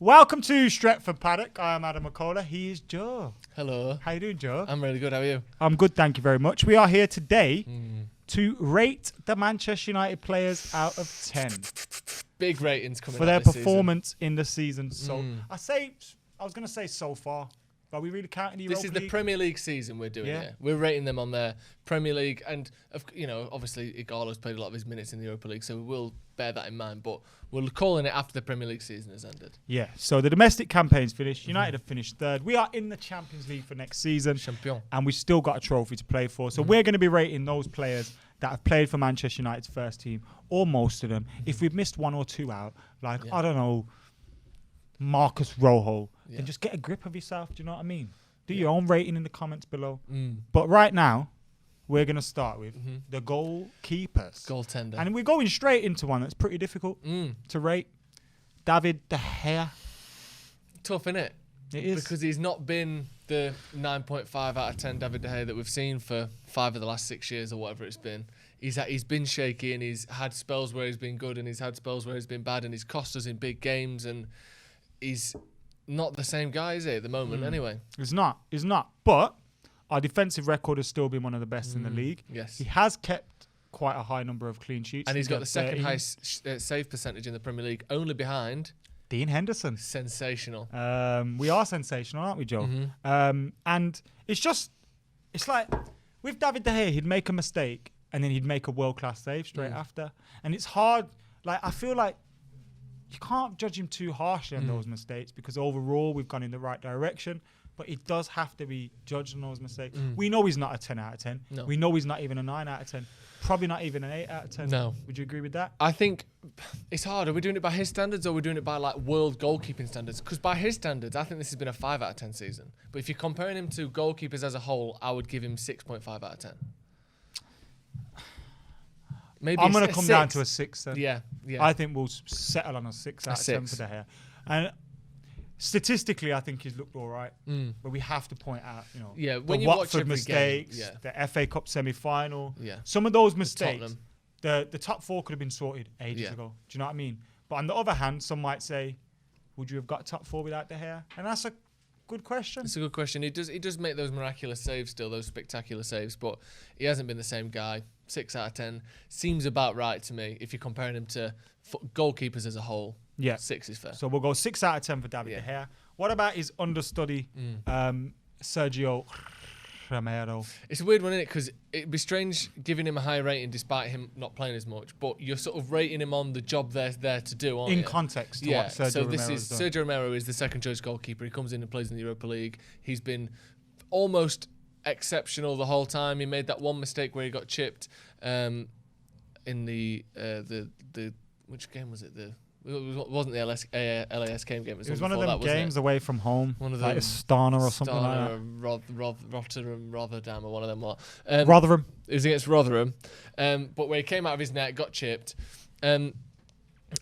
Welcome to Stretford, Paddock. I am Adam McCullough. He is Joe. Hello. How you doing, Joe? I'm really good. How are you? I'm good, thank you very much. We are here today to rate the Manchester United players out of 10 Big ratings coming for out their this performance in the season. So I was going to say so far. Are we really counting the Europa This is the League? Premier League season we're doing here. We're rating them on their Premier League, and obviously Ighalo's played a lot of his minutes in the Europa League, so we will bear that in mind. But we're calling it after the Premier League season has ended. Yeah. So the domestic campaign's finished. United have finished third. We are in the Champions League for next season, Champion. and we've still got a trophy to play for. So we're going to be rating those players that have played for Manchester United's first team, or most of them. If we've missed one or two out, I don't know, Marcus Rojo, then just get a grip of yourself. Do you know what I mean? Do your own rating in the comments below. But right now, we're going to start with the goalkeepers. Goaltender. And we're going straight into one that's pretty difficult to rate. David De Gea. Tough, innit? It is. Because he's not been the 9.5 out of 10 David De Gea that we've seen for 5 of the last 6 years or whatever it's been. He's been shaky, and he's had spells where he's been good, and he's had spells where he's been bad, and he's cost us in big games, and he's not the same guy, is he, at the moment, anyway? He's not. But our defensive record has still been one of the best in the league. Yes. He has kept quite a high number of clean sheets. And he's got the second highest save percentage in the Premier League, only behind Dean Henderson. Sensational. We are sensational, aren't we, Joe? And it's like with David De Gea, he'd make a mistake and then he'd make a world-class save straight after. And it's hard. I feel like you can't judge him too harshly on those mistakes, because overall we've gone in the right direction. But he does have to be judged on those mistakes. We know he's not a 10 out of 10. No. We know he's not even a 9 out of 10. Probably not even an 8 out of 10. No. Would you agree with that? I think it's hard. Are we doing it by his standards, or are we doing it by world goalkeeping standards? Because by his standards, I think this has been a 5 out of 10 season. But if you're comparing him to goalkeepers as a whole, I would give him 6.5 out of 10. Maybe I'm going to come down to a 6 then. Yeah. I think we'll settle on a 6 out of 10 for De Gea. And statistically, I think he's looked all right. But we have to point out, when the you watch Watford every mistakes, game, the FA Cup semi-final. Yeah. Some of those mistakes, Tottenham. the top 4 could have been sorted ages ago. Do you know what I mean? But on the other hand, some might say, would you have got top 4 without De Gea? And that's a good question. It's a good question. He does make those miraculous saves still, those spectacular saves, but he hasn't been the same guy. 6 out of 10 seems about right to me if you're comparing him to goalkeepers as a whole. Yeah, 6 is fair. So we'll go 6 out of 10 for David De Gea. What about his understudy, Sergio Romero? It's a weird one, isn't it? Because it'd be strange giving him a high rating despite him not playing as much, but you're sort of rating him on the job they're there to do, aren't you? In context to what Sergio Romero has done. Sergio Romero is the second choice goalkeeper. He comes in and plays in the Europa League. He's been almost exceptional the whole time. He made that one mistake where he got chipped in the which game was it? It wasn't the LAS game. It was one of them games away from home, one of like Astana or something like that. Rotherham, or one of them. Rotherham. It was against Rotherham, but where he came out of his net, got chipped, and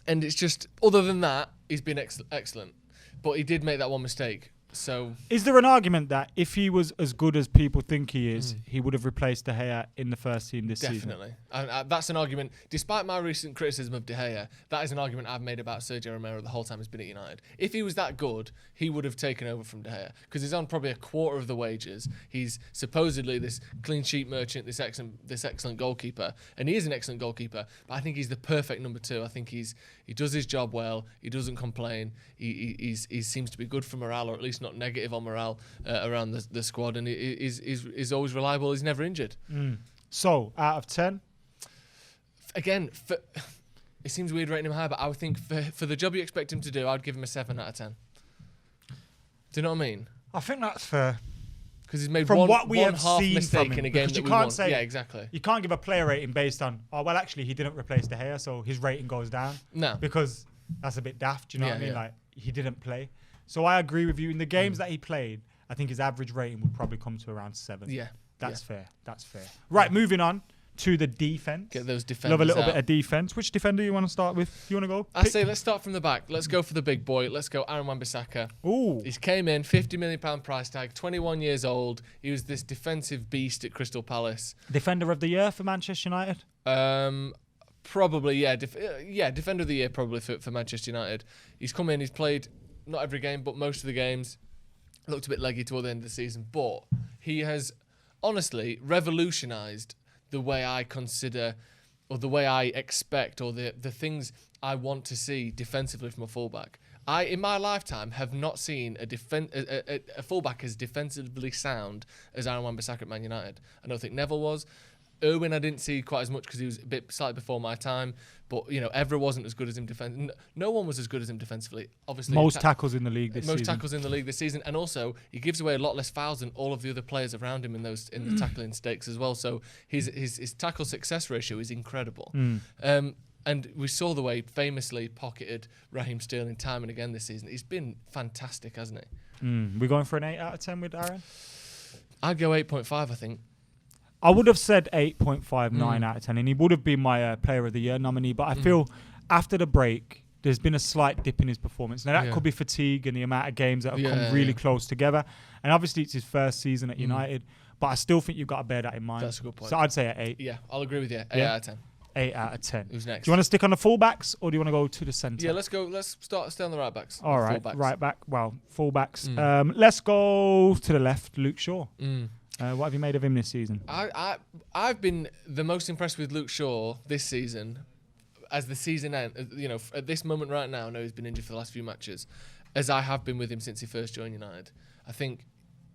it's just, other than that, he's been excellent. But he did make that one mistake. So, is there an argument that if he was as good as people think he is, he would have replaced De Gea in the first team this season? Definitely. That's an argument. Despite my recent criticism of De Gea, that is an argument I've made about Sergio Romero the whole time he's been at United. If he was that good, he would have taken over from De Gea, because he's on probably a quarter of the wages. He's supposedly this clean sheet merchant, this excellent goalkeeper, and he is an excellent goalkeeper. But I think he's the perfect number 2. I think he does his job well. He doesn't complain. He seems to be good for morale, or at least not negative on morale around the squad, and he's always reliable. He's never injured. So, out of 10? Again, it seems weird rating him high, but I would think for the job you expect him to do, I'd give him a 7 out of 10. Do you know what I mean? I think that's fair. Because he's made from one what we have half seen mistake from him, in a game that we won. Yeah, exactly. You can't give a player rating based on, actually, he didn't replace De Gea, so his rating goes down. No. Because that's a bit daft, do you know what I mean? Like, he didn't play. So I agree with you. In the games that he played, I think his average rating would probably come to around 7. Yeah. That's fair. Right, moving on to the defense. Get those defenders Love a little out. bit of defense. Which defender you want to start with? You want to go? I say let's start from the back. Let's go for the big boy. Let's go Aaron Wan-Bissaka. Ooh. He's came in, £50 million price tag, 21 years old. He was this defensive beast at Crystal Palace. Defender of the year for Manchester United? Probably, yeah. Defender of the year probably for Manchester United. He's come in, he's played not every game, but most of the games. Looked a bit leggy toward the end of the season, but he has honestly revolutionised the way I consider, or the way I expect, or the things I want to see defensively from a fullback. I, in my lifetime, have not seen a fullback as defensively sound as Aaron Wan-Bissaka at Man United. I don't think Neville was. Irwin I didn't see quite as much because he was a bit slightly before my time. But, Evra wasn't as good as him defensively. No one was as good as him defensively. Obviously, most tackles in the league this season. Most tackles in the league this season. And also, he gives away a lot less fouls than all of the other players around him in the tackling stakes as well. So his tackle success ratio is incredible. And we saw the way he famously pocketed Raheem Sterling time and again this season. He's been fantastic, hasn't he? We're going for an 8 out of 10 with Aaron? I'd go 8.5, I think. I would have said 8.5, 9 out of 10, and he would have been my Player of the Year nominee. But I feel after the break, there's been a slight dip in his performance. Now, that could be fatigue and the amount of games that have come really close together. And obviously, it's his first season at United. But I still think you've got to bear that in mind. That's a good point. So I'd say at 8. Yeah, I'll agree with you. 8 out of 10. 8 out of 10. Who's next? Do you want to stick on the fullbacks or do you want to go to the centre? Yeah, let's go. Let's stay on the right backs. All right, right back. Well, fullbacks. Let's go to the left, Luke Shaw. What have you made of him this season? I've been the most impressed with Luke Shaw this season, as the season ends. At this moment right now, I know he's been injured for the last few matches, as I have been with him since he first joined United. I think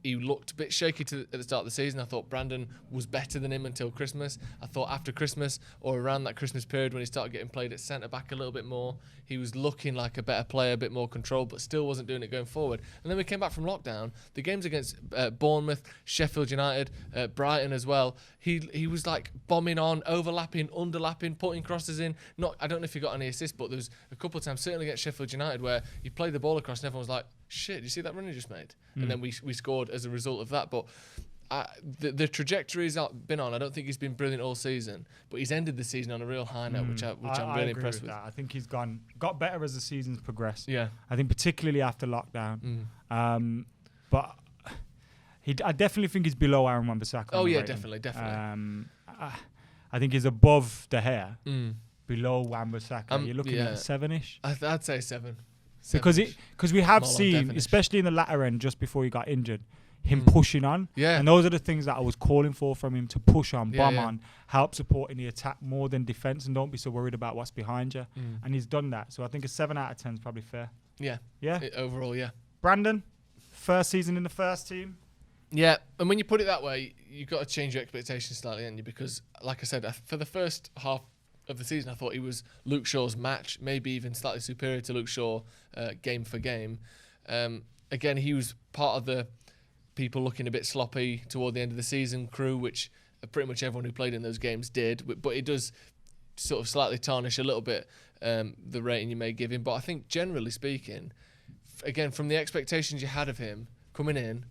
he looked a bit shaky at the start of the season. I thought Brandon was better than him until Christmas. I thought after Christmas, or around that Christmas period when he started getting played at centre-back a little bit more, he was looking like a better player, a bit more control, but still wasn't doing it going forward. And then we came back from lockdown. The games against Bournemouth, Sheffield United, Brighton as well, he was like bombing on, overlapping, underlapping, putting crosses in. I don't know if he got any assists, but there was a couple of times, certainly against Sheffield United, where he played the ball across and everyone was like, shit, did you see that run he just made? And then we scored as a result of that. But the trajectory he's been on, I don't think he's been brilliant all season, but he's ended the season on a real high note, which I'm really impressed with. I think he's got better as the season's progressed. Yeah. I think particularly after lockdown. But I definitely think he's below Aaron Wan-Bissaka. Oh yeah, definitely. I think he's above De Gea, below Wan-Bissaka. You're looking at 7-ish. I'd say 7. Because we have seen, especially in the latter end, just before he got injured, him pushing on. Yeah. And those are the things that I was calling for from him, to push on, bomb on, help support in the attack more than defence, and don't be so worried about what's behind you. And he's done that. So I think a 7 out of 10 is probably fair. Yeah. Yeah? Overall, yeah. Brandon, first season in the first team. Yeah. And when you put it that way, you've got to change your expectations slightly, haven't you? Because, like I said, for the first half of the season, I thought he was Luke Shaw's match, maybe even slightly superior to Luke Shaw game for game. Again, he was part of the people looking a bit sloppy toward the end of the season crew, which pretty much everyone who played in those games did. But it does sort of slightly tarnish a little bit the rating you may give him. But I think generally speaking, again, from the expectations you had of him coming in,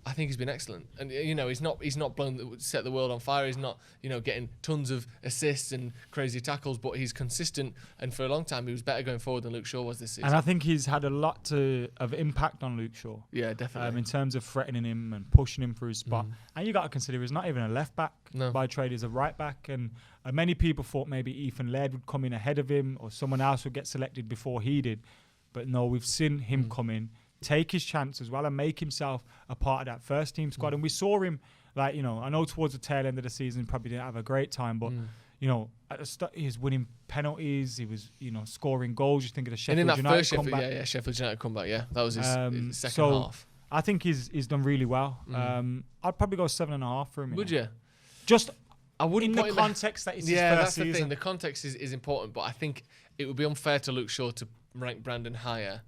I think he's been excellent, and he's not set the world on fire. He's not getting tons of assists and crazy tackles, but he's consistent. And for a long time, he was better going forward than Luke Shaw was this season. And I think he's had a lot of impact on Luke Shaw. Yeah, definitely. In terms of threatening him and pushing him through his spot. And you got to consider he's not even a left back by trade; he's a right back. And many people thought maybe Ethan Laird would come in ahead of hhim, or someone else would get selected before he did. But no, we've seen him come in, take his chance as well, and make himself a part of that first team squad. And we saw him, I know towards the tail end of the season, probably didn't have a great time, but at the start, he was winning penalties, he was scoring goals. You think of the Sheffield United comeback. Sheffield United comeback, that was his second half. I think he's done really well. I'd probably go 7.5 for him. Would you? Just I wouldn't in the context that it's his first that's season. The thing. The context is important, but I think it would be unfair to Luke Shaw to rank Brandon higher.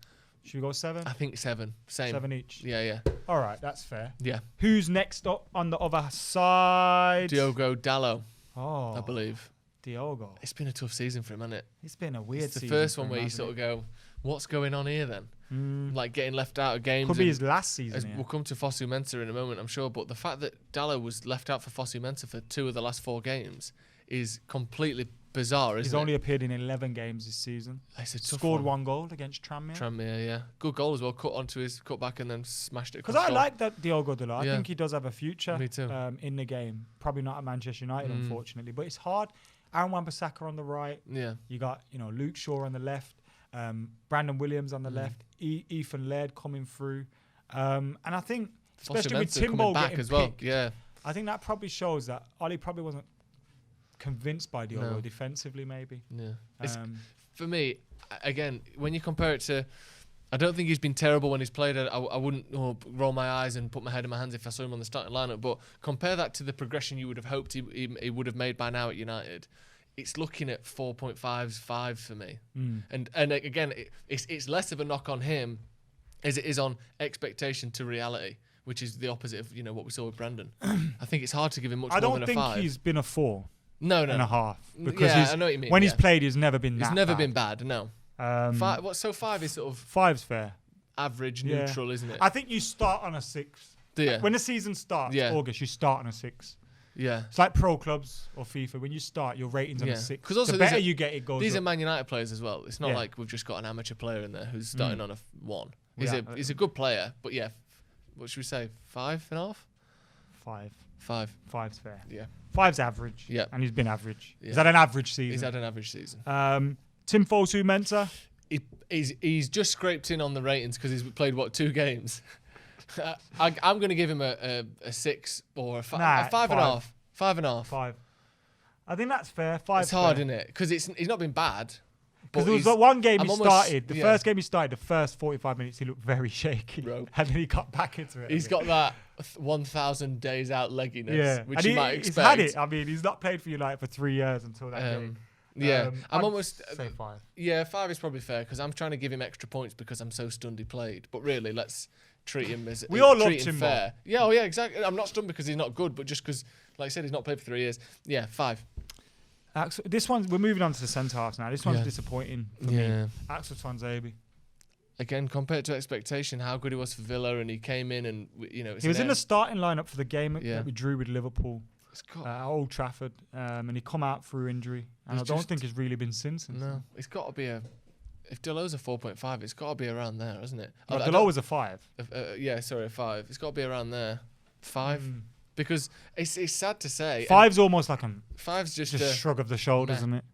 Should we go 7? I think 7. Same. 7 each. Yeah. All right, that's fair. Yeah. Who's next up on the other side? Diogo Dalot. Oh, I believe. Diogo. It's been a tough season for him, hasn't it? It's been a weird season. It's the first one where you sort of go, what's going on here then? Like getting left out of games. Could be his last season. We'll come to Fosu Mensah in a moment, I'm sure. But the fact that Dalot was left out for Fosu Mensah for 2 of the last 4 games is completely bizarre, isn't it? He's only appeared in 11 games this season. Scored 1 goal against Tranmere. Yeah. Good goal as well. Cut onto his cutback and then smashed it. Because I like that Diogo Dalot. I think he does have a future. Me too. In the game. Probably not at Manchester United, unfortunately. But it's hard. Aaron Wan-Bissaka on the right. Yeah. You got Luke Shaw on the left. Brandon Williams on the left, Ethan Laird coming through. And I think, especially with Timbo back getting as well. picked, Yeah. I think that probably shows that Ollie probably wasn't convinced by Diogo defensively, maybe. Yeah. For me, again, when you compare it to, I don't think he's been terrible when he's played. I wouldn't roll my eyes and put my head in my hands if I saw him on the starting lineup. But compare that to the progression you would have hoped he would have made by now at United. It's looking at 4.5s, 5 for me. And again, it's less of a knock on him as it is on expectation to reality, which is the opposite of what we saw with Brandon. I think it's hard to give him much more than a 5. I don't think he's been a 4. No. And a half. Because I know what you mean. When he's played, he's never been that He's never bad. been bad, no. 5, so 5 is sort of 5's fair. Average, neutral, isn't it? I think you start on a 6. Yeah. When the season starts, August, you start on a 6. Yeah. It's like pro clubs or FIFA. When you start, your rating's on a 6. Because also the better you get, it goes These up. are Man United players as well. It's not like we've just got an amateur player in there who's starting on a 1. He's a good player, but what should we say? 5.5? 5. 5. 5's fair. Yeah. 5's average. Yeah. And he's been average. Yeah. He's had an average season. He's had an average season. Tim Fosu-Mensah. He's just scraped in on the ratings because he's played 2 games. I'm going to give him a 6 or a 5. A 5.5. 5.5. 5. I think that's fair. 5. It's hard, isn't it? Because he's not been bad. Because there was one game he started. The first game he started, the first 45 minutes, he looked very shaky. Bro. And then he got back into it. He's got that 1,000 days out legginess, which you might expect. He's had it. I mean, he's not played for United for 3 years until that game. Yeah, I'm I'd almost say 5. Yeah, 5 is probably fair because I'm trying to give him extra points because I'm so stunned he played. But really, let's treat him as we all love him fair. Yeah, exactly. I'm not stunned because he's not good, but just because, like I said, he's not played for 3 years. Yeah, 5. This one, we're moving on to the centre halves now. This one's disappointing for me. Axel Tuanzebe. Again, compared to expectation, how good he was for Villa, and he came in and he was in the starting lineup for the game that we drew with Liverpool. At Old Trafford, and he come out through injury, and I don't think he's really been since. No, it's got to be if Delo's a 4.5, it's got to be around there, isn't it? No, Delo was a 5. A 5. It's got to be around there. 5, because it's sad to say. 5's almost like 5's just a shrug of the shoulders, isn't it?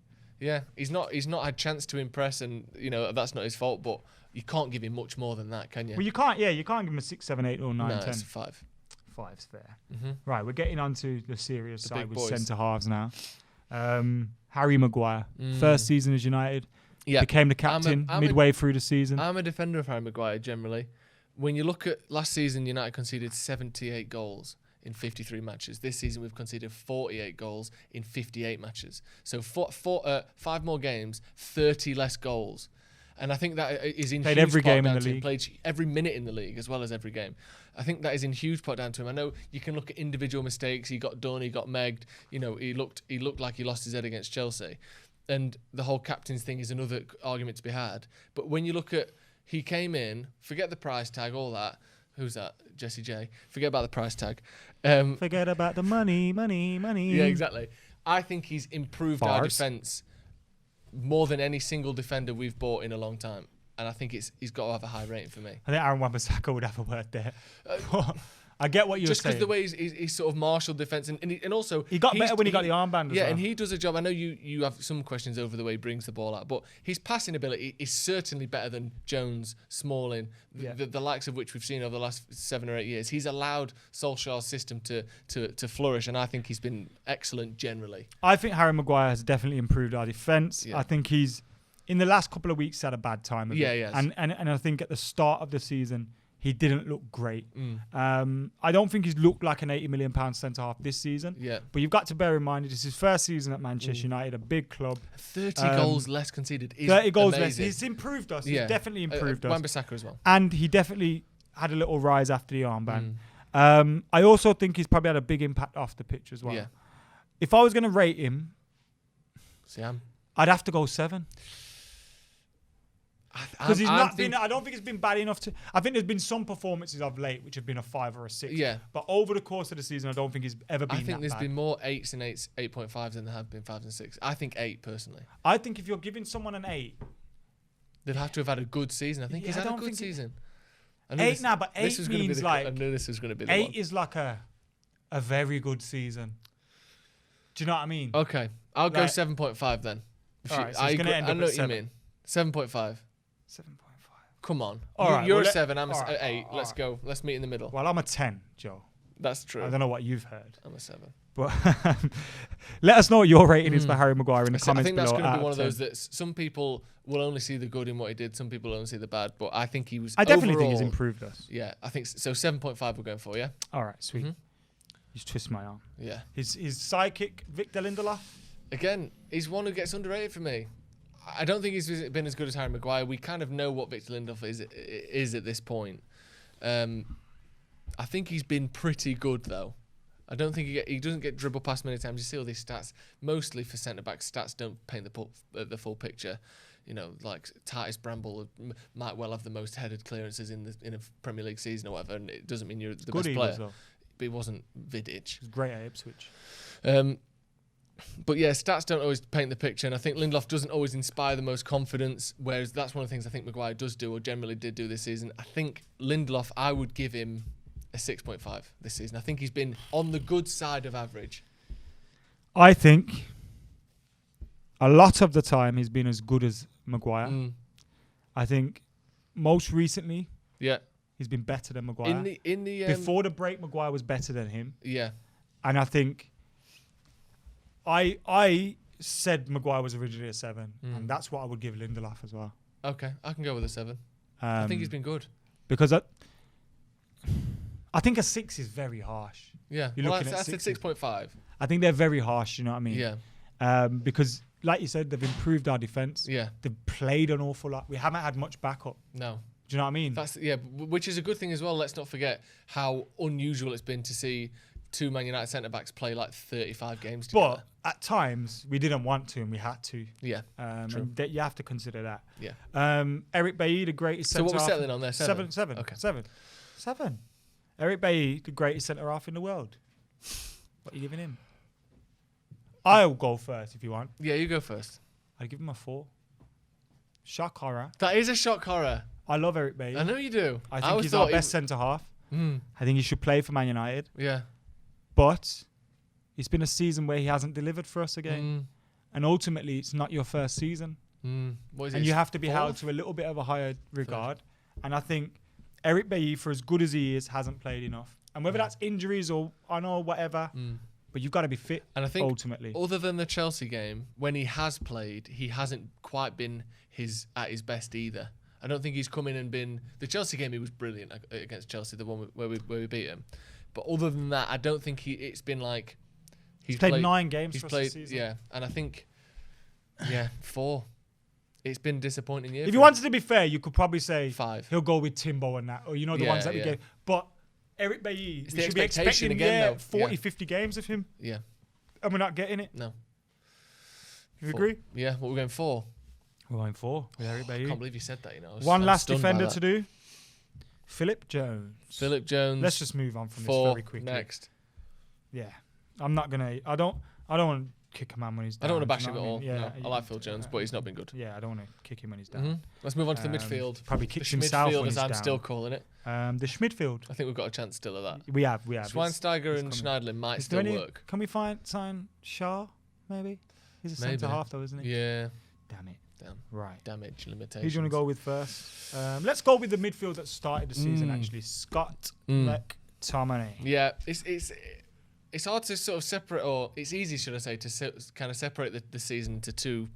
Yeah, he's not had chance to impress, and that's not his fault. But you can't give him much more than that, can you? Well, you can't. Yeah, you can't give him a 6, 7, 8, or 9, 10. It's a 5. 5's fair. Right, we're getting on to the serious side with boys. centre halves now. Harry Maguire, first season as United, became the captain midway through the season. I'm a defender of Harry Maguire generally. When you look at last season, United conceded 78 goals in 53 matches. This season, we've conceded 48 goals in 58 matches. So 5 more games, 30 less goals. And I think that is in played huge every part game down in the to league. Played every minute in the league as well as every game. I think that is in huge part down to him. I know you can look at individual mistakes. He got done. He got megged. He looked like he lost his head against Chelsea, and the whole captain's thing is another argument to be had. But when you look at, he came in, forget the price tag, all that. Who's that? Jesse J. Forget about the price tag. Forget about the money. Yeah, exactly. I think he's improved our defence more than any single defender we've bought in a long time. And I think he's got to have a high rating for me. I think Aaron Wan-Bissaka would have a word there. I get what you're saying. Just because the way he's sort of marshalled defence. And also... He got better when he got the armband as well. And he does a job. I know you have some questions over the way he brings the ball out, but his passing ability is certainly better than Jones, Smalling, the likes of which we've seen over the last 7 or 8 years. He's allowed Solskjaer's system to flourish, and I think he's been excellent generally. I think Harry Maguire has definitely improved our defence. I think he's... In the last couple of weeks, had a bad time of it. Yes. And I think at the start of the season, he didn't look great. I don't think he's looked like an £80 million centre-half this season. Yeah. But you've got to bear in mind, it's his first season at Manchester United, a big club. 30 goals less conceded is 30 goals amazing. less. He's improved us. He's definitely improved us. Wan-Bissaka as well. And he definitely had a little rise after the armband. I also think he's probably had a big impact off the pitch as well. Yeah. If I was going to rate him, I'd have to go 7. Because he's not been. I don't think it's been bad enough to. I think there's been some performances of late which have been a 5 or a 6. Yeah. But over the course of the season, I don't think he's ever been. I think that there's bad. been more 8s and 8.5s than there have been 5s and 6s. I think 8 personally. I think if you're giving someone an 8, they'd have to have had a good season. I think he's had a good season. 8 now, but 8 means like. I knew this was going to be the 8 one. is like a very good season. Do you know what I mean? Okay, I'll go 7.5 then. All right, so it's going to end up I know at what 7. you mean. 7.5. 7.5. Come on. All right, You're well, a 7. I'm all a right, 8. all Let's right. go. Let's meet in the middle. Well, I'm a 10, Joe. That's true. I don't know what you've heard. I'm a 7. But let us know what your rating is for Harry Maguire in the I comments think that's below. going to be out one of 10. those that some people will only see the good in what he did. Some people only see the bad. But I think he was. I definitely think he's overall- improved us. Yeah, I think so. 7.5 we're going for, yeah? All right, sweet. Mhm. You just twist my arm. Yeah. His sidekick, Victor Lindelof. Again, he's one who gets underrated for me. I don't think he's been as good as Harry Maguire. We kind of know what Victor Lindelof is at this point. I think he's been pretty good, though. I don't think he doesn't get dribbled past many times. You see all these stats, mostly for centre-backs. Stats don't paint the full picture. You know, like Titus Bramble might well have the most headed clearances in a Premier League season or whatever, and it doesn't mean you're the best player. Though. But he wasn't Vidic. He's great at Ipswich. But yeah, stats don't always paint the picture, and I think Lindelof doesn't always inspire the most confidence, whereas that's one of the things I think Maguire does do, or generally did do this season. I think Lindelof, I would give him a 6.5 this season. I think he's been on the good side of average. I think a lot of the time he's been as good as Maguire. I think most recently Yeah. he's been better than Maguire. In the Before the break, Maguire was better than him. yeah. And I think I said Maguire was originally a 7, and that's what I would give Lindelof as well. Okay, I can go with a 7. I think he's been good. Because I think a 6 is very harsh. Yeah. You're Well, looking I at said 6. 6.5. I think they're very harsh, you know what I mean? Yeah. Because, like you said, they've improved our defence. Yeah. They've played an awful lot. We haven't had much backup. No. Do you know what I mean? That's which is a good thing as well. Let's not forget how unusual it's been to see two Man United centre backs play like 35 games together. But at times we didn't want to and we had to. Yeah. True. And you have to consider that. Yeah. Eric Bailly, the greatest So centre what we're half. settling on there? 7. 7. Okay. 7. Eric Bailly, the greatest centre half in the world. What are you giving him? I'll go first if you want. Yeah, you go first. I'd give him a 4. Shock horror. That is a shock horror. I love Eric Bailly. I know you do. I think he's our best centre half. I think he should play for Man United. Yeah. But it's been a season where he hasn't delivered for us again. And ultimately, it's not your first season. What is And it, you have to be 4th? held to a little bit of a higher regard. And I think Eric Bailly, for as good as he is, hasn't played enough. And whether that's injuries or I know whatever, but you've got to be fit. And I think ultimately, other than the Chelsea game, when he has played, he hasn't quite been at his best either. I don't think he's come in and been the Chelsea game. He was brilliant against Chelsea, the one where we beat him. But other than that, I don't think it's been like he's played 9 games. He's for us played, this season. yeah, and I think 4. It's been a disappointing year. If you wanted to be fair, you could probably say 5. He'll go with Timbo and that, or the ones that we gave. But Eric Bailly, It's we the should be expectation expecting again, though. 40, 50 games of him, Yeah. and we're not getting it. No. You 4. agree? Yeah. What we're going 4. We're going 4 with Eric I Bailly. can't believe you said that. One I'm last stunned by defender that. to do. Philip Jones. Philip Jones. Let's just move on from 4 this very quickly. next. Yeah, I'm not gonna. I don't want to kick a man when he's down. I don't want to do bash you him know at what I all. mean? No, I like Phil Jones, but he's not been good. Yeah, I don't want to kick him when he's down. Let's move on to the midfield. Probably The kicks himself when Schmidfield, he's as I'm down. still calling it. The Schmidfield. I think we've got a chance still of that. We have. It's Schweinsteiger and coming. Schneiderlin might Is there still any- work. Can we sign Shaw? Maybe he's a Maybe. centre half though, isn't he? Yeah. Damn it. Damn. Right. Damage limitations. Who do you want to go with first? Let's go with the midfield that started the season. Actually, Scott McTominay. Yeah, it's hard to sort of separate, or it's easy, should I say, to kind of separate the season into 2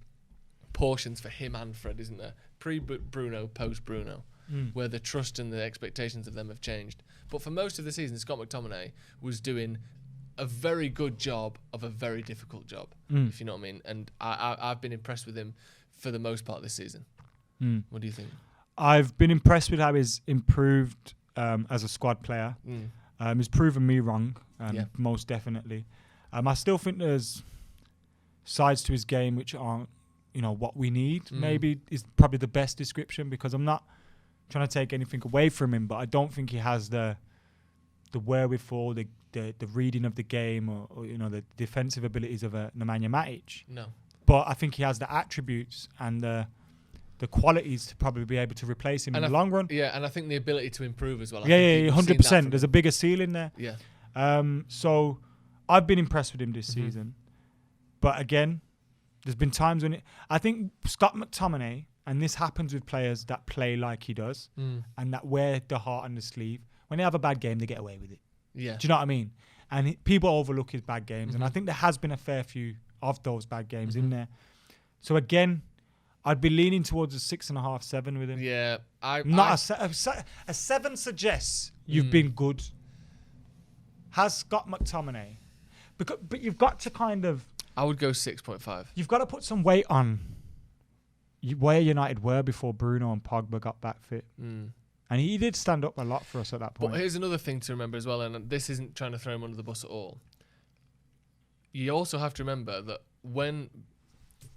portions for him and Fred, isn't there? Pre-Bruno, post-Bruno, where the trust and the expectations of them have changed. But for most of the season, Scott McTominay was doing a very good job of a very difficult job, if you know what I mean. And I've been impressed with him for the most part this season. What do you think? I've been impressed with how he's improved as a squad player. He's proven me wrong, most definitely. I still think there's sides to his game which aren't, what we need. Maybe is probably the best description, because I'm not trying to take anything away from him, but I don't think he has the wherewithal, the reading of the game, or the defensive abilities of a Nemanja Matic. No. But I think he has the attributes and the qualities to probably be able to replace him in the long run. Yeah, and I think the ability to improve as well. I Yeah, think you've seen 100%. that from There's a bigger ceiling there. Yeah. So I've been impressed with him this season. But again, there's been times when I think Scott McTominay, and this happens with players that play like he does and that wear the heart on the sleeve. When they have a bad game, they get away with it. Yeah. Do you know what I mean? And people overlook his bad games. And I think there has been a fair few of those bad games in there. So again, I'd be leaning towards a 6.5, 7 with him. Yeah. A 7 suggests you've been good. Has Scott McTominay. But you've got to kind of... I would go 6.5. You've got to put some weight on where United were before Bruno and Pogba got back fit. And he did stand up a lot for us at that point. But here's another thing to remember as well, and this isn't trying to throw him under the bus at all. You also have to remember that when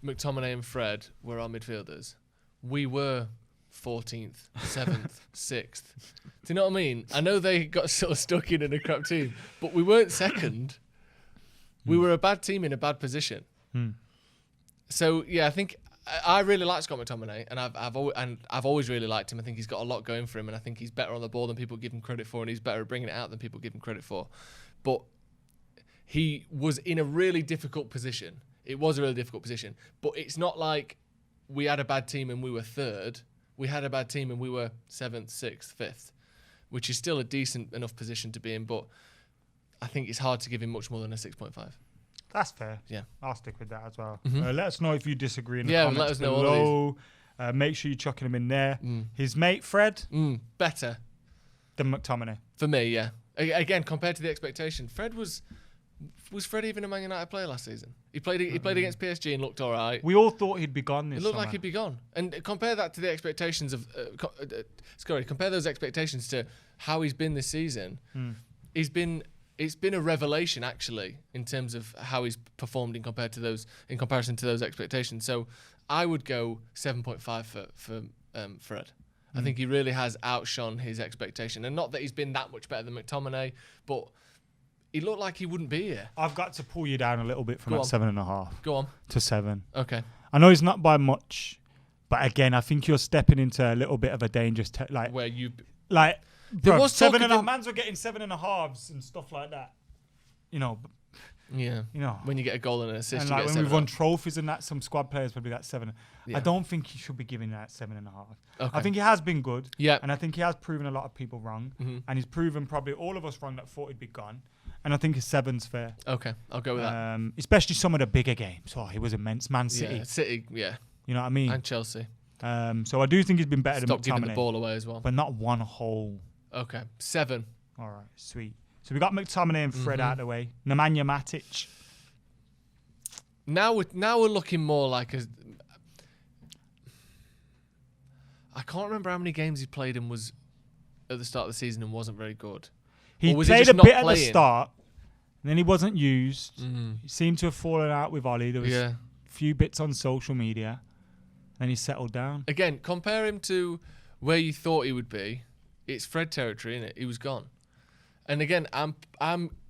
McTominay and Fred were our midfielders, we were 14th, 7th, 6th. Do you know what I mean? I know they got sort of stuck in a crap team, but we weren't second. We were a bad team in a bad position. So, yeah, I think I really like Scott McTominay, and I've always really liked him. I think he's got a lot going for him, and I think he's better on the ball than people give him credit for, and he's better at bringing it out than people give him credit for. But he was in a really difficult position. It was a really difficult position. But it's not like we had a bad team and we were third. We had a bad team and we were 7th, 6th, 5th, which is still a decent enough position to be in. But I think it's hard to give him much more than a 6.5. That's fair. Yeah. I'll stick with that as well. Let us know if you disagree in the let comments us know below. Make sure you're chucking him in there. His mate, Fred. Better. Than McTominay. For me, yeah. Again, compared to the expectation, Fred was Fred even a Man United player last season? He played against PSG and looked all right. We all thought he'd be gone this It looked summer. like he'd be gone. And compare that to the expectations of... compare those expectations to how he's been this season. It's been a revelation, actually, in terms of how he's performed in comparison to those expectations. So I would go 7.5 for Fred. I think he really has outshone his expectation. And not that he's been that much better than McTominay, but he looked like he wouldn't be here. I've got to pull you down a little bit from that 7.5. Go on. To 7. Okay. I know it's not by much, but again, I think you're stepping into a little bit of a dangerous... where you... Like... There was 7.5. Mans were getting 7.5s and stuff like that. You know... Yeah. You know, when you get a goal and an assist, and you like get when we've won trophies and that, some squad players probably got 7. Yeah. I don't think he should be giving that 7.5. Okay. I think he has been good. Yeah. And I think he has proven a lot of people wrong. And he's proven probably all of us wrong that thought he'd be gone. And I think his 7's fair. Okay, I'll go with that. Especially some of the bigger games. Oh, he was immense. Man City. Yeah, City, yeah. You know what I mean? And Chelsea. So I do think he's been better than McTominay. Stop giving the ball away as well. But not one whole. Okay, 7. All right, sweet. So we got McTominay and Fred out of the way. Nemanja Matic. Now we're looking more like a... I can't remember how many games he played and was at the start of the season and wasn't very good. He played a bit at the start, and then he wasn't used. He seemed to have fallen out with Ollie. There was a few bits on social media, and he settled down. Again, compare him to where you thought he would be. It's Fred territory, isn't it? He was gone. And again, I'm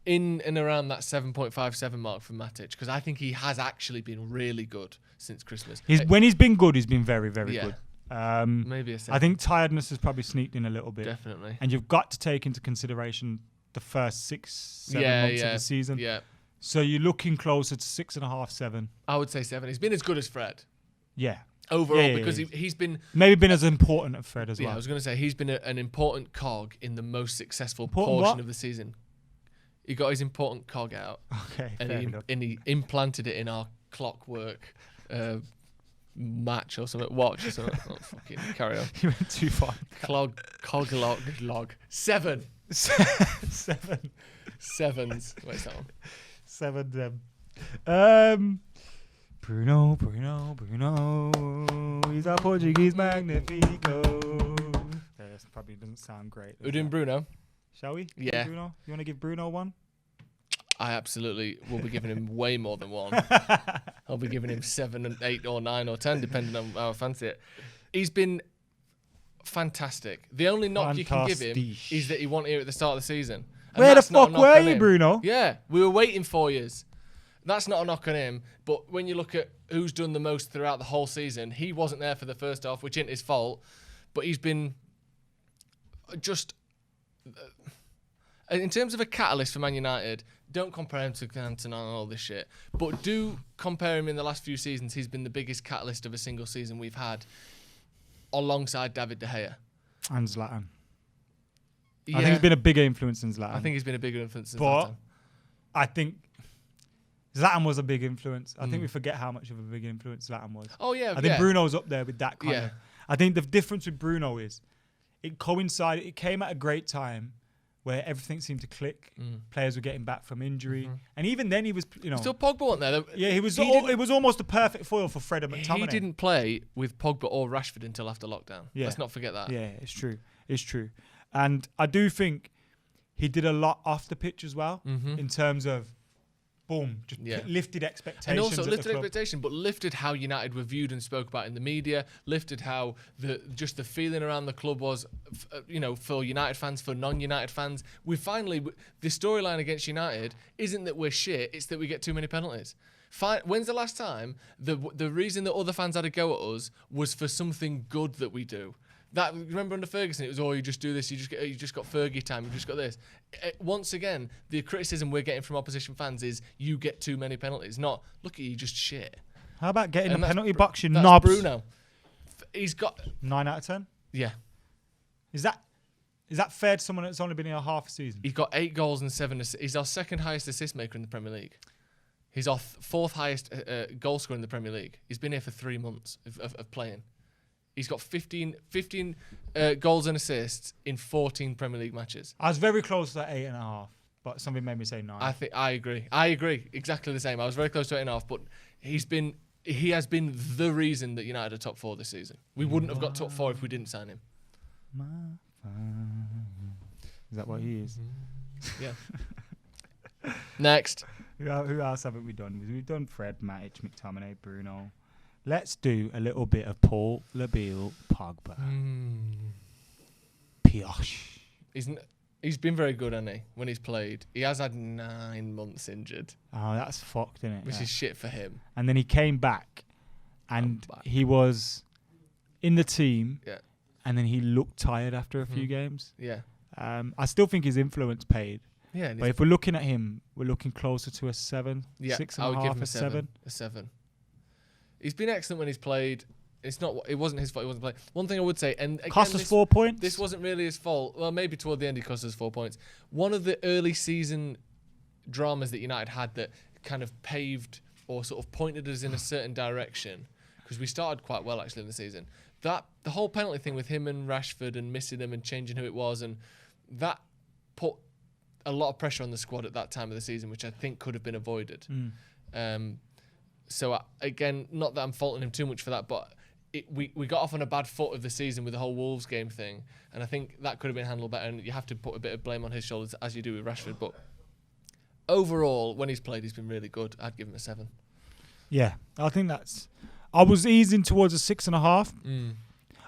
in and around that 7.57 mark for Matic because I think he has actually been really good since Christmas. When he's been good, he's been very, very good. Maybe a 7. I think tiredness has probably sneaked in a little bit. Definitely. And you've got to take into consideration the first 6-7 months of the season. Yeah. So you're looking closer to 6.5, 7. I would say 7. He's been as good as Fred. Yeah. Overall, because he's been... Maybe been as important as Fred as well. Yeah, I was going to say, he's been an important cog in the most successful portion of the season. He got his important cog out. Okay, and he implanted it in our clockwork match or something, watch or something. Oh, fucking carry on. You went too far. Log. 7. 7. 7s. Where's that one? 7 Bruno. He's a Portuguese magnifico. That probably doesn't sound great. We're doing Bruno. Shall we? Yeah. Bruno? You want to give Bruno 1? I absolutely will be giving him way more than 1. I'll be giving him 7 and 8 or 9 or 10, depending on how I fancy it. He's been fantastic. The only knock you can give him is that he wasn't here at the start of the season. And where the fuck were you, Bruno? Yeah, we were waiting 4 years. That's not a knock on him, but when you look at who's done the most throughout the whole season, he wasn't there for the first half, which isn't his fault, but he's been just... in terms of a catalyst for Man United, don't compare him to Cantona and all this shit, but do compare him in the last few seasons. He's been the biggest catalyst of a single season we've had alongside David De Gea. And Zlatan. Yeah, I think he's been a bigger influence than Zlatan. I think he's been a bigger influence than But Zlatan. I think Zlatan was a big influence. I think we forget how much of a big influence Zlatan was. Oh, yeah. I think Bruno's up there with that kind Yeah. of. I think the difference with Bruno is it coincided. It came at a great time where everything seemed to click. Players were getting back from injury, and even then he was, Still Pogba wasn't there. Yeah, he was. It was almost a perfect foil for Fred and McTominay. He didn't play with Pogba or Rashford until after lockdown. Yeah. Let's not forget that. Yeah, it's true. It's true. And I do think he did a lot off the pitch as well in terms of, boom, just lifted expectations. And also at lifted the club. expectation, but lifted how United were viewed and spoke about in the media, lifted how the feeling around the club was, for United fans, for non-United fans. The storyline against United isn't that we're shit, it's that we get too many penalties. When's the last time the reason that other fans had a go at us was for something good that we do? Remember under Ferguson, it was, you just do this, you just got Fergie time, you just got this. Once again, the criticism we're getting from opposition fans is you get too many penalties, not look at you just shit. How about getting a penalty box, you that's knobs? Bruno. He's got 9 out of 10. Yeah. Is that fair to someone that's only been here half a season? He's got 8 goals and 7 assists. He's our second highest assist maker in the Premier League. He's our fourth highest goal scorer in the Premier League. He's been here for 3 months of playing. He's got 15 goals and assists in 14 Premier League matches. I was very close to 8.5, but something made me say 9. I agree. Exactly the same. I was very close to 8.5, but he has been the reason that United are top 4 this season. We wouldn't have got top 4 if we didn't sign him. Is that what he is? Yeah. Next. Who else haven't we done? We've done Fred, Matic, McTominay, Bruno. Let's do a little bit of Paul Labille Pogba. Pioche. He's been very good, hasn't he, when he's played? He has had 9 months injured. Oh, that's fucked, isn't it? Which is shit for him. And then he came back, and he was in the team, and then he looked tired after a few games. Yeah. I still think his influence paid. Yeah. But if we're looking at him, we're looking closer to a 7, 6.5, I would give him a 7. A 7. He's been excellent when he's played. It wasn't his fault. He wasn't playing. One thing I would say, and again, cost us 4 points. This wasn't really his fault. Well, maybe toward the end he cost us 4 points. One of the early season dramas that United had that kind of paved or sort of pointed us in a certain direction, because we started quite well actually in the season. The whole penalty thing with him and Rashford and missing them and changing who it was, and that put a lot of pressure on the squad at that time of the season, which I think could have been avoided. So again, not that I'm faulting him too much for that, but we got off on a bad foot of the season with the whole Wolves game thing, and I think that could have been handled better, and you have to put a bit of blame on his shoulders as you do with Rashford. But overall, when he's played, he's been really good. I'd give him a 7. Yeah, I think I was easing towards a 6.5.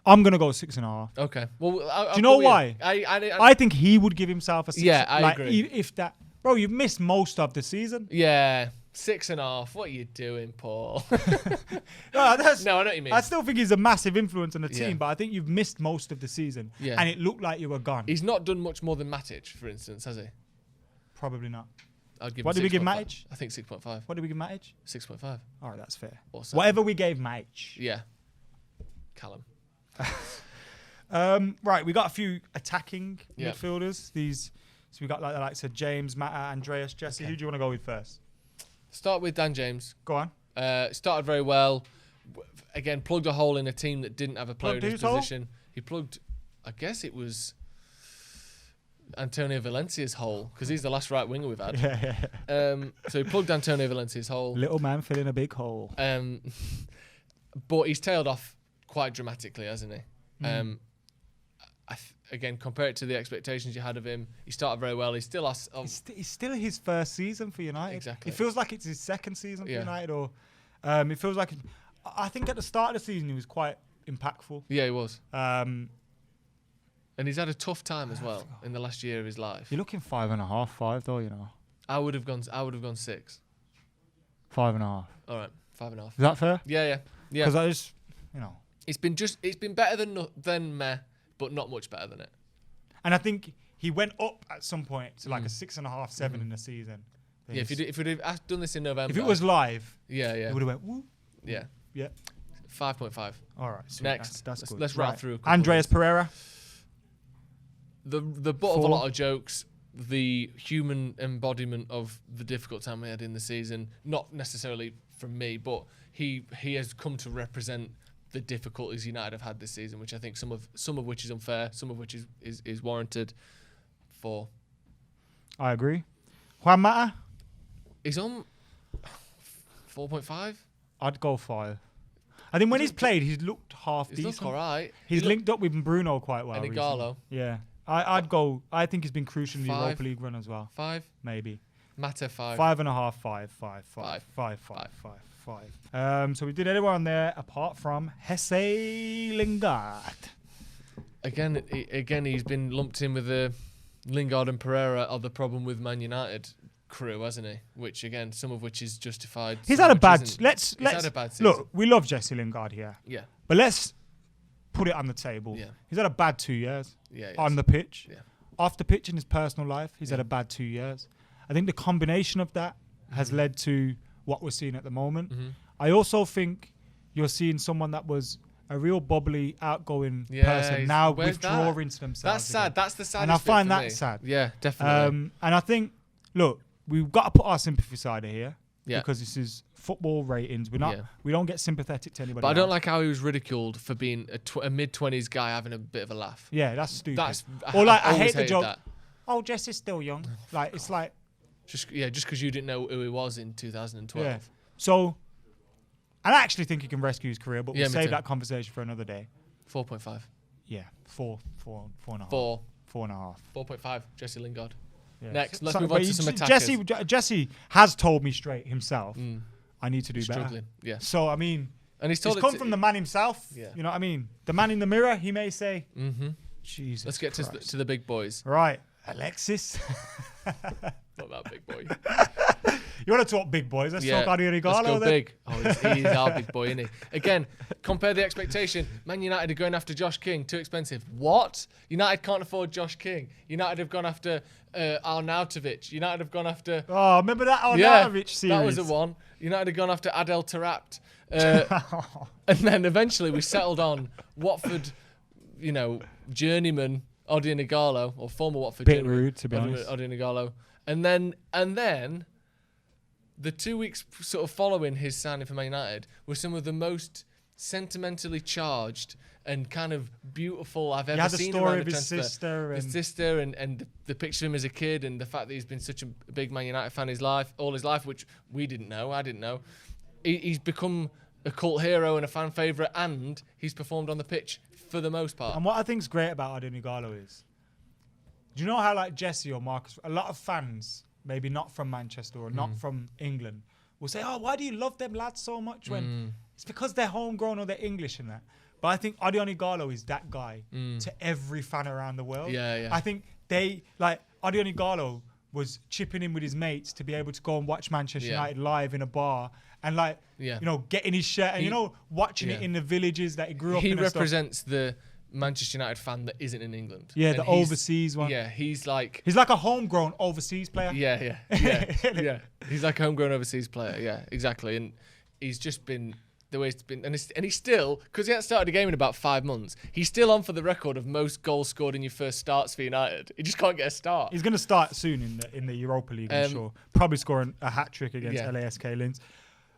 I'm gonna go 6.5. Okay. Well, do you know why? I think he would give himself a 6. Yeah, I agree. If that, bro, you've missed most of the season. Yeah. 6.5. What are you doing, Paul? No, I know what you mean. I still think he's a massive influence on the team, but I think you've missed most of the season. Yeah. And it looked like you were gone. He's not done much more than Matic, for instance, has he? Probably not. I'd give what him did we give Matic? I think 6.5. What did we give Matic? 6.5. All right, that's fair. Awesome. Whatever we gave Matic. Yeah. Callum. Right, we got a few attacking midfielders. So we got like the likes of James, Mata, Andreas, Jesse. Okay. Who do you want to go with first? Start with Dan James. Go on. Started very well. Again, plugged a hole in a team that didn't have a player in his position. Hole? He plugged, I guess it was Antonio Valencia's hole, because he's the last right winger we've had. So he plugged Antonio Valencia's hole. Little man filling a big hole. But he's tailed off quite dramatically, hasn't he? Again, compare it to the expectations you had of him. He started very well. He's still It's still his first season for United. Exactly. It feels like it's his second season for United, or it feels like. I think at the start of the season he was quite impactful. Yeah, he was. And he's had a tough time as well in the last year of his life. You're looking 5.5, 5 though, you know. I would have gone 6. 5.5. All right, 5.5. Is that fair? Yeah. Because I just, it's been better than meh, but not much better than it. And I think he went up at some point to like a 6.5, 7 in the season. Yeah, if we'd have done this in November. If it was live, it would have went woo. Yeah. 5.5. All right. Sweet. Next. That's good. Let's rattle through a couple Andreas of these. Pereira. The butt of a 4. lot of jokes. The human embodiment of the difficult time we had in the season. Not necessarily from me, but he has come to represent the difficulties United have had this season, which I think some of which is unfair, some of which is warranted. 4. I agree. Juan Mata. He's on 4.5. I'd go 5. I think when he's played, he's looked half He's decent. looked all right. He's linked up with Bruno quite well. And recently. Ighalo. Yeah. I'd go. I think he's been crucial in the 5. Europa League run as well. 5. Maybe. Mata 5. 5.5. 5. So we did everyone there apart from Jesse Lingard. Again, he's been lumped in with the Lingard and Pereira are the problem with Man United crew, hasn't he? Which again, some of which is justified. He's had a bad. He's Let's had a bad season. look. We love Jesse Lingard here, Yeah. but let's put it on the table. Yeah. He's had a bad 2 years Yeah. on the pitch. Yeah. Off the pitch in his personal life, he's had a bad 2 years. I think the combination of that has led to what we're seeing at the moment. Mm-hmm. I also think you're seeing someone that was a real bubbly, outgoing Yeah, person now where's withdrawing to themselves. That's sad. again. That's the saddest And I find bit for that me. sad. Yeah, definitely. And I think, look, we've got to put our sympathy side here Yeah. because this is football ratings. We're not. Yeah. We don't get sympathetic to anybody. But I don't else. like how he was ridiculed for being a mid-20s guy having a bit of a laugh. Yeah, that's stupid. That's Or like, I always hate the hated joke. that. Oh, Jess is still young. Like it's like Just because you didn't know who he was in 2012. yeah. So, I actually think he can rescue his career, but Yeah, we'll me save too. that conversation for another day. 4.5. Yeah, 4.5. 4. 4.5. 4.5. Jesse Lingard. Yeah. Next, let's So- move on but to some attackers. Jesse has told me straight himself. I need to do better. Struggling. Yeah. So I mean, And he's it's told come from the man himself. Yeah. You know what I mean? The man in the mirror. He may say, Mm-hmm. Jesus. Let's get Christ. to the big boys. Right, Alexis. Not that big boy. You want to talk big boys? Let's talk Ighalo let's go then. big. Oh, he's our big boy, isn't he? Again, compare the expectation. Man United are going after Josh King. Too expensive. What? United can't afford Josh King. United have gone after Arnautovic. United have gone after... Oh, remember that Arnautovic series? That was the one. United have gone after Adel Taarabt. And then eventually we settled on Watford, journeyman Odion Ighalo, or former Watford Bit journeyman rude, to be honest. Odion Ighalo. And then the 2 weeks sort of following his signing for Man United were some of the most sentimentally charged and kind of beautiful I've ever seen around the transfer. His sister and the picture of him as a kid and the fact that he's been such a big Man United fan all his life, which we didn't know. I didn't know. He's become a cult hero and a fan favourite, and he's performed on the pitch for the most part. And what I think's great about Odion Ighalo is, do you know how like Jesse or Marcus, a lot of fans, maybe not from Manchester or not from England, will say, "Oh, why do you love them lads so much?" When it's because they're homegrown or they're English and that. But I think Odion Ighalo is that guy to every fan around the world. Yeah. I think Odion Ighalo was chipping in with his mates to be able to go and watch Manchester United live in a bar and getting his shirt and watching it in the villages that he grew up in. He represents the Manchester United fan that isn't in England. Yeah, and the overseas one. Yeah, he's like a homegrown overseas player. Yeah. He's like a homegrown overseas player. Yeah, exactly. And he's just been the way it's been, and he's still, because he hasn't started a game in about 5 months, he's still on for the record of most goals scored in your first starts for United. He just can't get a start. He's going to start soon in the Europa League, I'm sure. Probably scoring a hat trick against LASK Linz.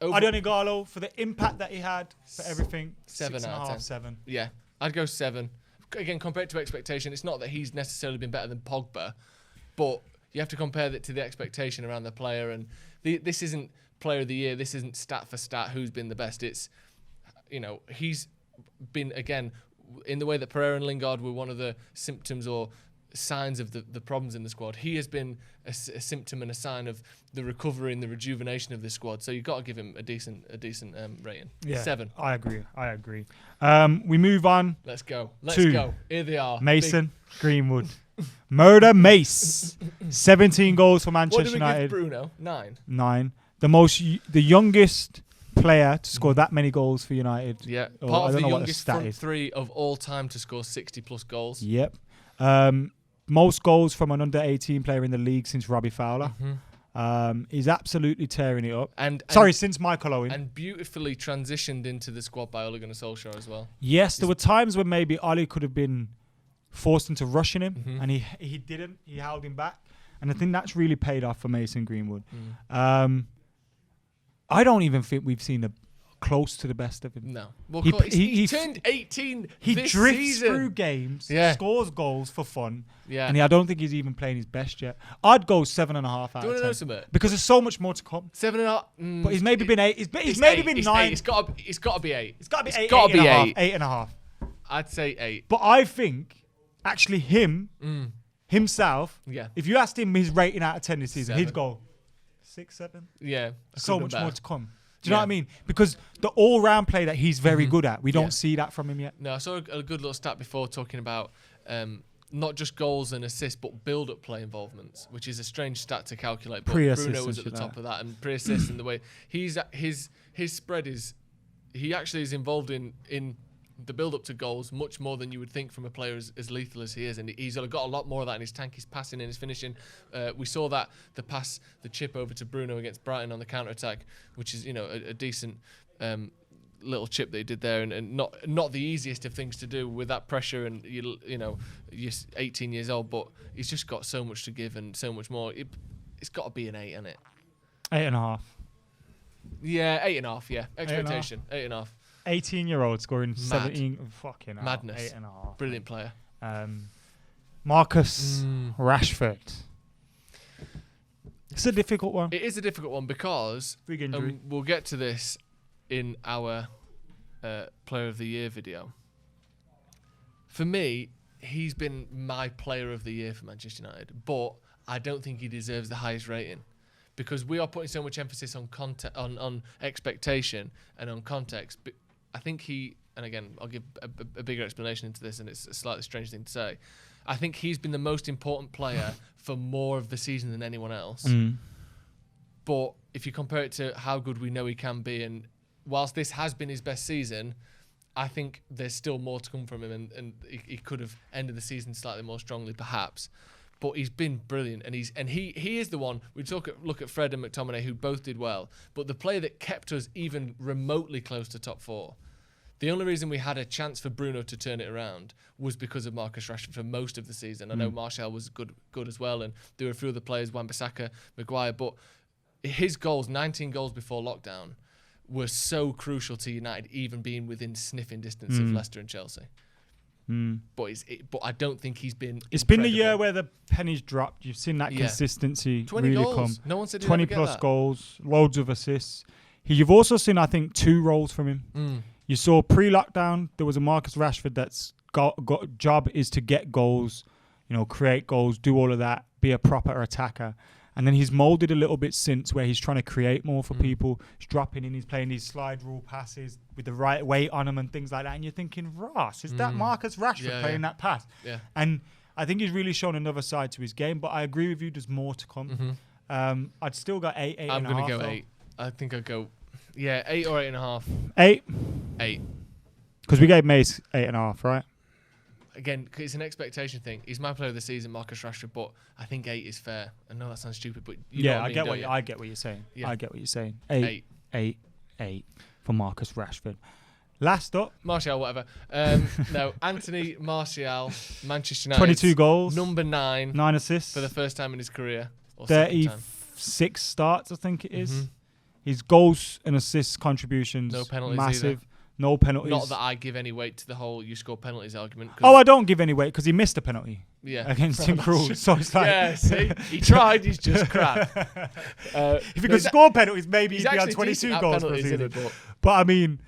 Odion Ighalo, for the impact that he had, for everything, 7 out of 10. 7. Yeah, I'd go 7. Again, compared to expectation, it's not that he's necessarily been better than Pogba, but you have to compare that to the expectation around the player. And this isn't player of the year. This isn't stat for stat who's been the best. It's, he's been, again, in the way that Pereira and Lingard were one of the symptoms or signs of the problems in the squad. He has been a symptom and a sign of the recovery and the rejuvenation of this squad. So you've got to give him a decent rating. Yeah, 7. I agree. We move on. Let's go. Here they are. Mason Greenwood. Murder Mace. 17 goals for Manchester United. What do we give Bruno? 9. The youngest player to score that many goals for United. Yeah. Or, Part I of don't the know what youngest stat front is. 3 of all time to score 60+ goals. Yep. Most goals from an under-18 player in the league since Robbie Fowler. He's absolutely tearing it up. Since Michael Owen. And beautifully transitioned into the squad by Ole Gunnar Solskjaer as well. Yes, there were times when maybe Ali could have been forced into rushing him, and he didn't. He held him back. And I think that's really paid off for Mason Greenwood. I don't even think we've seen close to the best of him. No. Well, he turned 18 He this drifts season. through games, scores goals for fun, and I don't think he's even playing his best yet. I'd go 7.5 out of 10. Do you want to know something? Because there's so much more to come. 7.5. But he's maybe been 8. He's maybe been 9. It's got to be 8. It's got to be 8. It's gotta be 8. 8.5. I'd say 8. But I think actually himself, if you asked him his rating out of 10 this season, 7. He'd go 6, 7. Yeah. So much more to come. Do you know what I mean? Because the all-round play that he's very good at, we don't see that from him yet. No, I saw a good little stat before talking about not just goals and assists, but build-up play involvements, which is a strange stat to calculate. But Bruno was at the top of that, and pre-assist and the way his spread is, he actually is involved in the build-up to goals much more than you would think from a player as lethal as he is, and he's got a lot more of that in his tank. His passing and his finishing. We saw that the chip over to Bruno against Brighton on the counter-attack, which is a decent little chip that he did there, and not the easiest of things to do with that pressure, and you're 18 years old, but he's just got so much to give and so much more. It's got to be an 8, isn't it? 8.5. Yeah, 8.5. Yeah, expectation 8.5. 18-year-old scoring 17. Fucking madness. 8.5. Brilliant player. Marcus Rashford. It's a difficult one. It is a difficult one because we'll get to this in our Player of the Year video. For me, he's been my Player of the Year for Manchester United, but I don't think he deserves the highest rating, because we are putting so much emphasis on on expectation and on context. But I think and again, I'll give a bigger explanation into this, and it's a slightly strange thing to say. I think he's been the most important player for more of the season than anyone else. But if you compare it to how good we know he can be, and whilst this has been his best season, I think there's still more to come from him, and he could have ended the season slightly more strongly, perhaps. But he's been brilliant, and he is the one. We look at Fred and McTominay, who both did well, but the player that kept us even remotely close to top 4. The only reason we had a chance for Bruno to turn it around was because of Marcus Rashford for most of the season. I know Martial was good as well, and there were a few other players, Wan-Bissaka, Maguire, but his goals, 19 goals before lockdown, were so crucial to United, even being within sniffing distance of Leicester and Chelsea. But I don't think he's been. It's incredible. Been the year where the pennies dropped. You've seen that consistency 20 really goals. come. No one said 20 plus goals, loads of assists. You've also seen, I think, 2 roles from him. You saw pre-lockdown there was a Marcus Rashford that's got job is to get goals, create goals, do all of that, be a proper attacker. And then he's moulded a little bit since, where he's trying to create more for people. He's dropping in, he's playing these slide rule passes with the right weight on them and things like that. And you're thinking, Ross, is that Marcus Rashford playing that pass? Yeah. And I think he's really shown another side to his game. But I agree with you, there's more to come. I'd still got 8, 8.5. I'm going to go 8. I think I'd go, 8 or 8.5. 8? 8. Because we gave Mace 8.5, right? Again, it's an expectation thing. He's my player of the season, Marcus Rashford, but I think 8 is fair. I know that sounds stupid, but you know what I mean, I get what you're saying. Yeah. I get what you're saying. 8 for Marcus Rashford. Last up, Martial, whatever. No, Anthony Martial, Manchester United. 22 goals, number 9, 9 assists for the first time in his career. 36 starts, I think it is. His goals and assists contributions, no penalties massive. Either. No penalties. Not that I give any weight to the whole you score penalties argument. I don't give any weight because he missed a penalty. Yeah. Against Tim Krul. So it's like, yeah, see, he tried. He's just crap. If he could score penalties, maybe he'd be on 22 goals for a season. But I mean,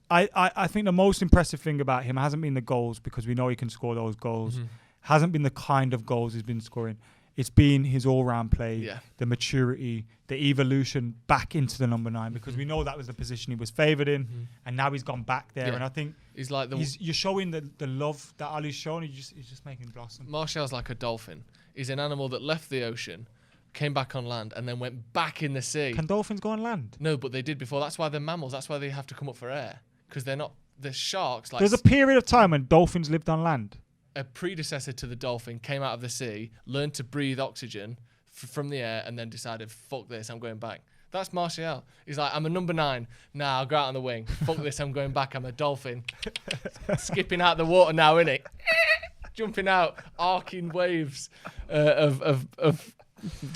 I think the most impressive thing about him hasn't been the goals, because we know he can score those goals. Hasn't been the kind of goals he's been scoring. It's been his all-round play, the maturity, the evolution back into the number 9, because we know that was the position he was favoured in, and now he's gone back there. And I think he's like you're showing the love that Ali's shown. He's just making blossom. Martial's like a dolphin. He's an animal that left the ocean, came back on land, and then went back in the sea. Can dolphins go on land? No, but they did before. That's why they're mammals. That's why they have to come up for air, because they're not. The sharks. There's a period of time when dolphins lived on land. A predecessor to the dolphin came out of the sea, learned to breathe oxygen, from the air and then decided, fuck this, I'm going back. That's Martial. He's like, I'm a number 9. Nah, I'll go out on the wing. Fuck this, I'm going back. I'm a dolphin. Skipping out the water now, innit? Jumping out, arcing waves of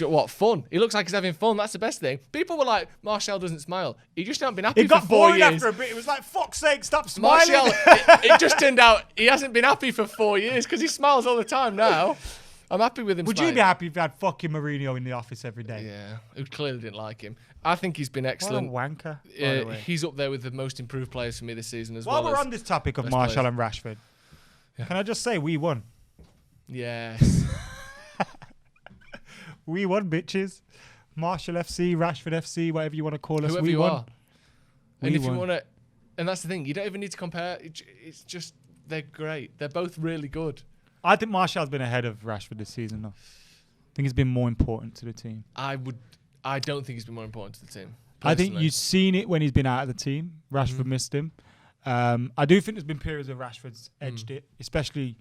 what, fun? He looks like he's having fun. That's the best thing. People were like, Martial doesn't smile. He just hasn't been happy for 4 years. It got boring after a bit. It was like, fuck's sake, stop smiling. Martial, it just turned out he hasn't been happy for 4 years because he smiles all the time now. I'm happy with him. Would you be happy if you had fucking Mourinho in the office every day? Yeah, who clearly didn't like him. I think he's been excellent. What a wanker. By the way. He's up there with the most improved players for me this season as While well. we're on this topic of Martial and Rashford, can I just say we won? Yes. We won, bitches. Martial FC, Rashford FC, whatever you want to call us. Whoever we you won. are. And if you want to, and that's the thing, you don't even need to compare. It's just they're great. They're both really good. I think Martial's been ahead of Rashford this season, though. I think he's been more important to the team. I don't think he's been more important to the team. I think you've seen it when he's been out of the team. Rashford missed him. I do think there's been periods where Rashford's edged it, especially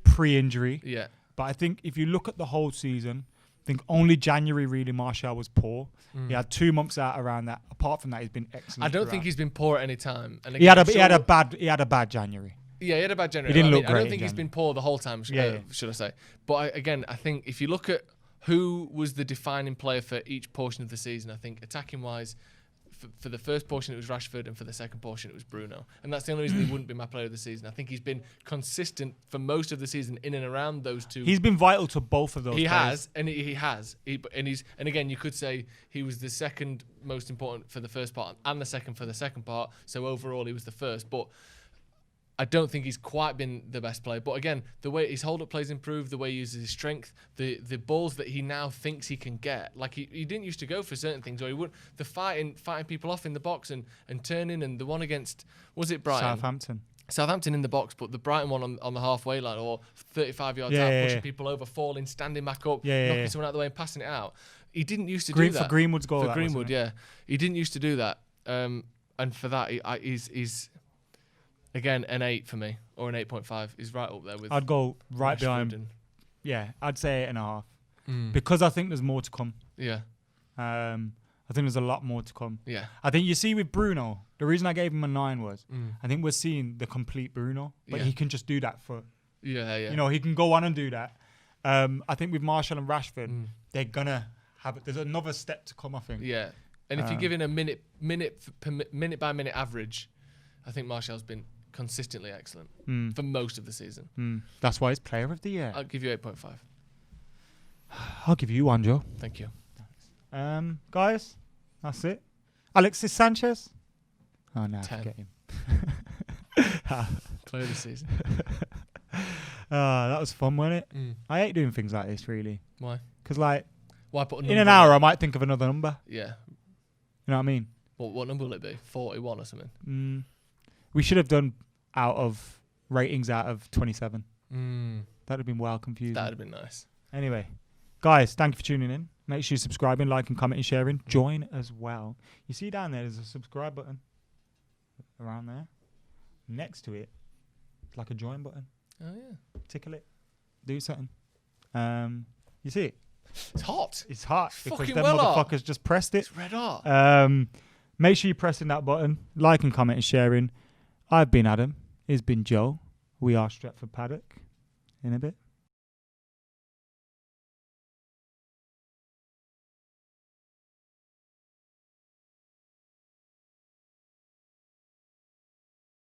pre-injury. Yeah. But I think if you look at the whole season, I think only January really Martial was poor. He had 2 months out around that. Apart from that, he's been excellent. I don't think he's been poor at any time. And again, he had a bad January. Yeah, he had a bad January. He didn't look great. I don't think he's been poor the whole time, should I say. But I think if you look at who was the defining player for each portion of the season, I think attacking-wise, for the first portion it was Rashford, and for the second portion it was Bruno. And that's the only reason he wouldn't be my player of the season. I think he's been consistent for most of the season in and around those two. He's been vital to both of those players. has, and he has. And again, you could say he was the second most important for the first part and the second for the second part. So overall, he was the first. But I don't think he's quite been the best player. But again, the way his hold-up plays improved, the way he uses his strength, the balls that he now thinks he can get. Like he didn't used to go for certain things, or he would the fighting people off in the box and turning, and the one against, was it Brighton? Southampton in the box, but the Brighton one on the halfway line, or 35 yards out, pushing people over, falling, standing back up, knocking someone out of the way and passing it out. He didn't used to do that. For Greenwood's goal. For Greenwood, yeah. He didn't used to do that. And for that, he's again, an 8 for me, or an 8.5. He's right up there with. I'd go right Rashford behind. Yeah, I'd say 8.5. Because I think there's more to come. Yeah. I think there's a lot more to come. Yeah. I think you see with Bruno, the reason I gave him a 9 was I think we're seeing the complete Bruno, but he can just do that for. Yeah. You know, he can go on and do that. I think with Martial and Rashford, they're gonna have it. There's another step to come, I think. Yeah. And if you're giving a minute by minute average, I think Martial's been consistently excellent for most of the season. That's why he's player of the year. I'll give you 8.5. I'll give you 1, Joe. Thank you. Guys, that's it. Alexis Sanchez. Oh no, 10. forget him. Player of the season. That was fun, wasn't it? I hate doing things like this, really. Why? Because why put a number in an hour, I might think of another number. Yeah. You know what I mean? What number will it be? 41 or something? We should have done ratings out of 27. That'd have been well confusing. That'd have been nice. Anyway, guys, thank you for tuning in. Make sure you're subscribing, liking, commenting, sharing. Join as well. You see down there's a subscribe button around there. Next to it, it's like a join button. Oh yeah. Tickle it. Do something. You see it? It's hot. It's hot Fucking because them well hot. motherfuckers just pressed it. It's red hot. Make sure you're pressing that button, liking, commenting, sharing. I've been Adam. He's been Joe. We are Stretford Paddock. In a bit.